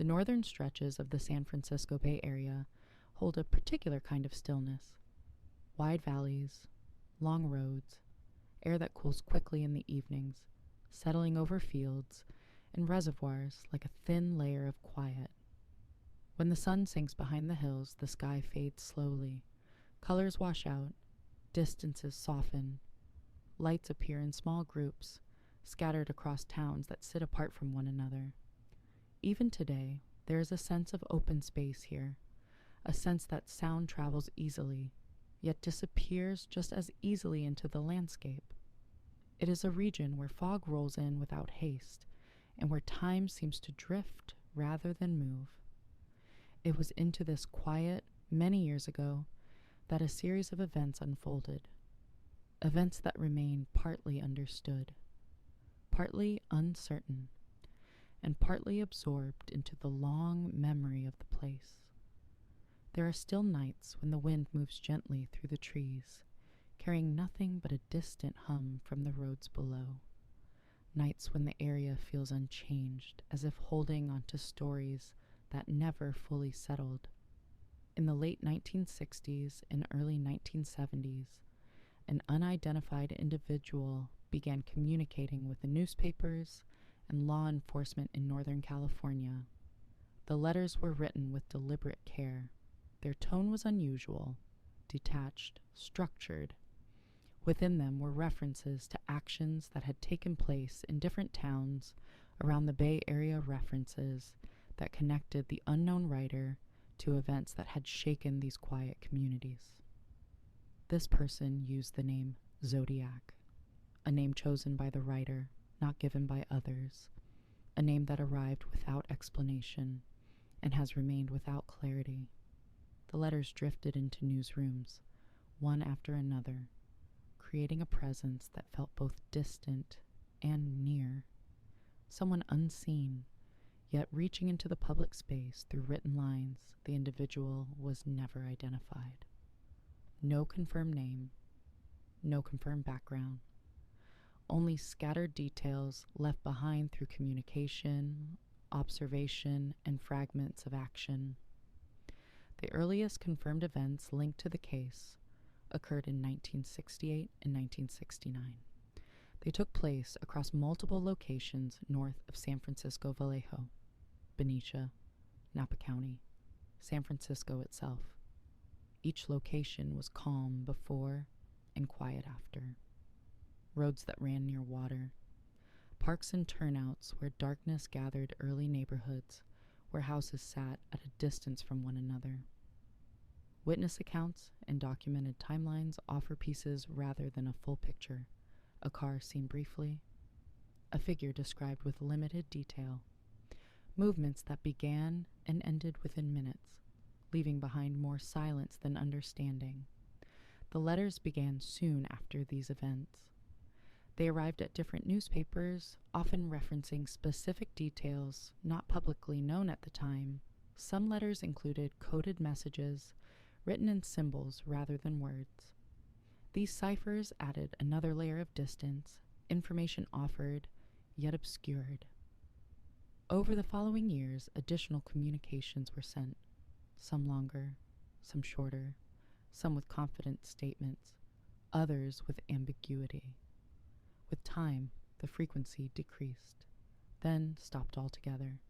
The northern stretches of the San Francisco Bay Area hold a particular kind of stillness. Wide valleys, long roads, air that cools quickly in the evenings, settling over fields and reservoirs like a thin layer of quiet. When the sun sinks behind the hills, the sky fades slowly. Colors wash out, distances soften. Lights appear in small groups, scattered across towns that sit apart from one another. Even today, there is a sense of open space here, a sense that sound travels easily, yet disappears just as easily into the landscape. It is a region where fog rolls in without haste, and where time seems to drift rather than move. It was into this quiet, many years ago, that a series of events unfolded. Events that remain partly understood, partly uncertain, and partly absorbed into the long memory of the place. There are still nights when the wind moves gently through the trees, carrying nothing but a distant hum from the roads below. Nights when the area feels unchanged, as if holding onto stories that never fully settled. In the late 1960s and early 1970s, an unidentified individual began communicating with the newspapers and law enforcement in Northern California. The letters were written with deliberate care. Their tone was unusual, detached, structured. Within them were references to actions that had taken place in different towns around the Bay Area, references that connected the unknown writer to events that had shaken these quiet communities. This person used the name Zodiac, a name chosen by the writer, not given by others, a name that arrived without explanation and has remained without clarity. The letters drifted into newsrooms, one after another, creating a presence that felt both distant and near. Someone unseen, yet reaching into the public space through written lines. The individual was never identified. No confirmed name, no confirmed background, only scattered details left behind through communication, observation, and fragments of action. The earliest confirmed events linked to the case occurred in 1968 and 1969. They took place across multiple locations north of San Francisco Vallejo, Benicia, Napa County, San Francisco itself. Each location was calm before and quiet after. Roads that ran near water, parks and turnouts where darkness gathered early neighborhoods, where houses sat at a distance from one another. Witness accounts and documented timelines offer pieces rather than a full picture. A car seen briefly, a figure described with limited detail, movements that began and ended within minutes, leaving behind more silence than understanding. The letters began soon after these events. They arrived at different newspapers, often referencing specific details not publicly known at the time. Some letters included coded messages written in symbols rather than words. These ciphers added another layer of distance, information offered, yet obscured. Over the following years, additional communications were sent, some longer, some shorter, some with confident statements, others with ambiguity. With time, the frequency decreased, then stopped altogether.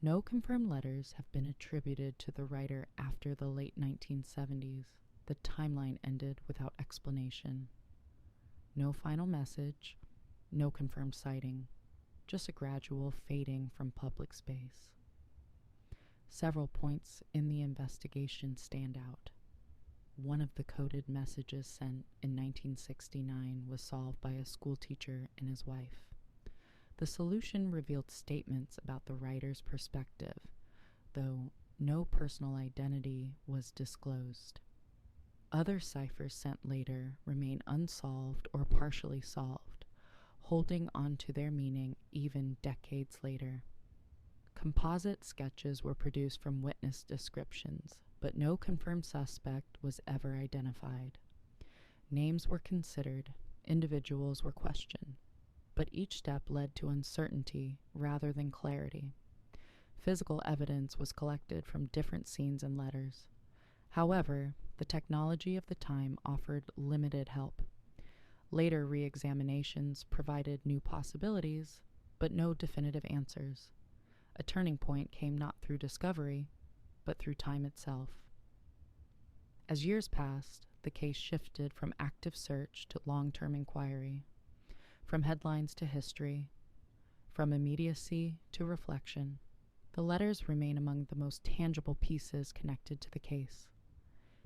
No confirmed letters have been attributed to the writer after the late 1970s. The timeline ended without explanation. No final message, no confirmed sighting, just a gradual fading from public space. Several points in the investigation stand out. One of the coded messages sent in 1969 was solved by a school teacher and his wife. The solution revealed statements about the writer's perspective, though no personal identity was disclosed. Other ciphers sent later remain unsolved or partially solved, holding on to their meaning even decades later. Composite sketches were produced from witness descriptions, but no confirmed suspect was ever identified. Names were considered, individuals were questioned, but each step led to uncertainty rather than clarity. Physical evidence was collected from different scenes and letters. However, the technology of the time offered limited help. Later re-examinations provided new possibilities, but no definitive answers. A turning point came not through discovery, but through time itself. As years passed, the case shifted from active search to long-term inquiry, from headlines to history, from immediacy to reflection. The letters remain among the most tangible pieces connected to the case.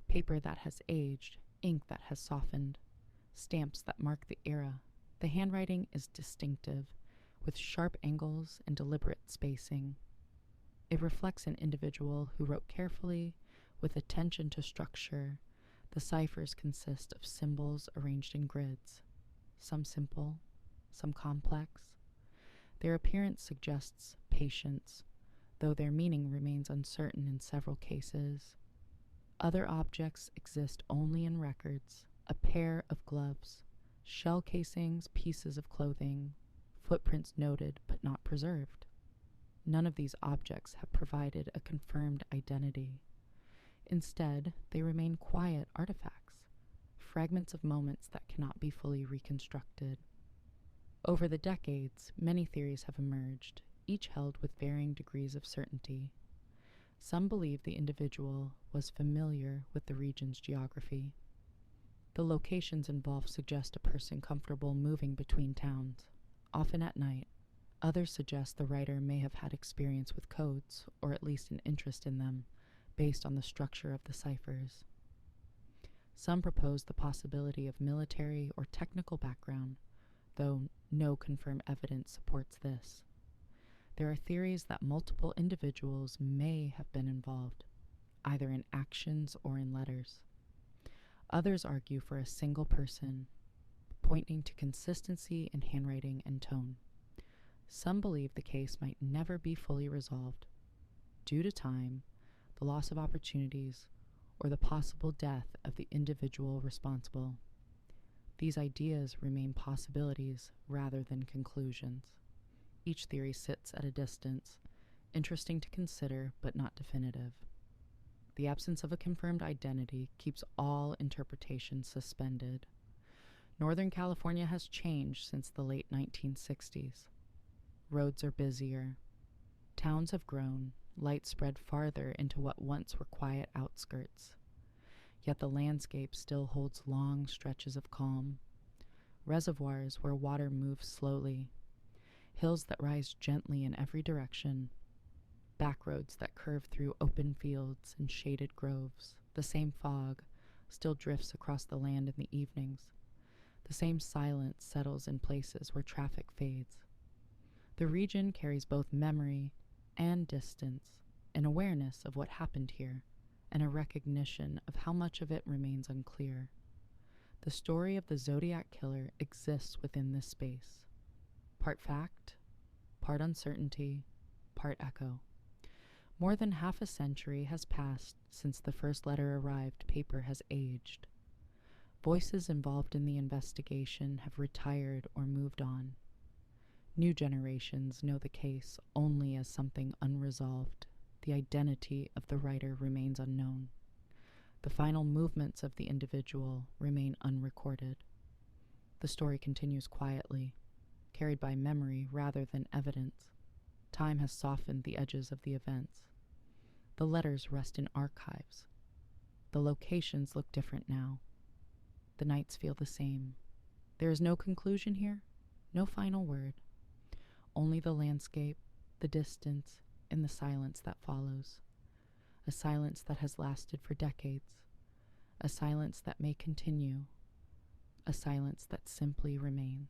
Paper that has aged, ink that has softened, stamps that mark the era. The handwriting is distinctive, with sharp angles and deliberate spacing. It reflects an individual who wrote carefully, with attention to structure. The ciphers consist of symbols arranged in grids, some simple, some complex. Their appearance suggests patience, though their meaning remains uncertain in several cases. Other objects exist only in records: a pair of gloves, shell casings, pieces of clothing, footprints noted but not preserved. None of these objects have provided a confirmed identity. Instead, they remain quiet artifacts, fragments of moments that cannot be fully reconstructed. Over the decades, many theories have emerged, each held with varying degrees of certainty. Some believe the individual was familiar with the region's geography. The locations involved suggest a person comfortable moving between towns, often at night. Others suggest the writer may have had experience with codes, or at least an interest in them, based on the structure of the ciphers. Some propose the possibility of military or technical background, though no confirmed evidence supports this. There are theories that multiple individuals may have been involved, either in actions or in letters. Others argue for a single person, pointing to consistency in handwriting and tone. Some believe the case might never be fully resolved, due to time, the loss of opportunities, or the possible death of the individual responsible. These ideas remain possibilities rather than conclusions. Each theory sits at a distance, interesting to consider but not definitive. The absence of a confirmed identity keeps all interpretation suspended. Northern California has changed since the late 1960s. Roads are busier. Towns have grown, light spread farther into what once were quiet outskirts. Yet the landscape still holds long stretches of calm. Reservoirs where water moves slowly. Hills that rise gently in every direction. Backroads that curve through open fields and shaded groves. The same fog still drifts across the land in the evenings. The same silence settles in places where traffic fades. The region carries both memory and distance, an awareness of what happened here, and a recognition of how much of it remains unclear. The story of the Zodiac Killer exists within this space. Part fact, part uncertainty, part echo. More than half a century has passed since the first letter arrived. Paper has aged. Voices involved in the investigation have retired or moved on. New generations know the case only as something unresolved. The identity of the writer remains unknown. The final movements of the individual remain unrecorded. The story continues quietly, carried by memory rather than evidence. Time has softened the edges of the events. The letters rest in archives. The locations look different now. The nights feel the same. There is no conclusion here, no final word. Only the landscape, the distance, and the silence that follows. A silence that has lasted for decades. A silence that may continue. A silence that simply remains.